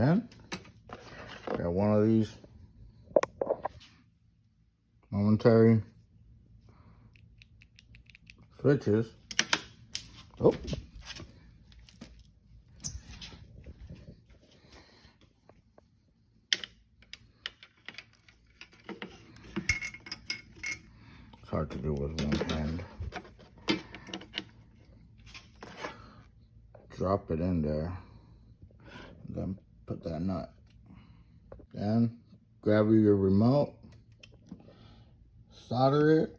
Then, got one of these momentary switches. Oh. It's hard to do with one hand. Drop it in there. Then put that nut. Then grab your remote. Solder it.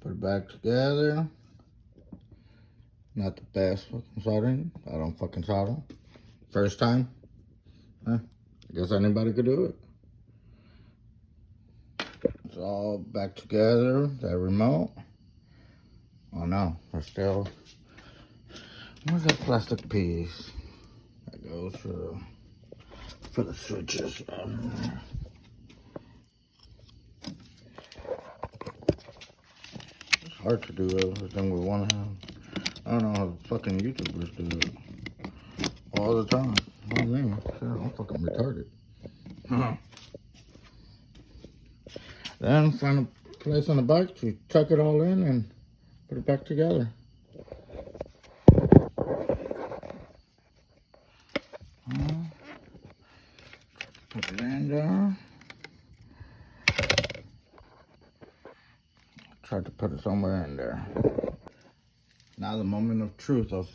Put it back together. Not the best fucking soldering. I don't fucking solder. First time. I guess anybody could do it. It's all back together. That remote. Oh no, there's still. Where's that plastic piece? That goes for the switches. It's hard to do everything with one hand. I don't know how the fucking YouTubers do it all the time. Oh man, I'm fucking retarded. Then find a place on the bike to tuck it all in and put it back together. Put it in there. Tried to put it somewhere in there. Now the moment of truth of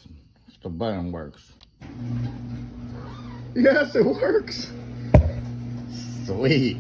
the button works. Yes, it works. Sweet.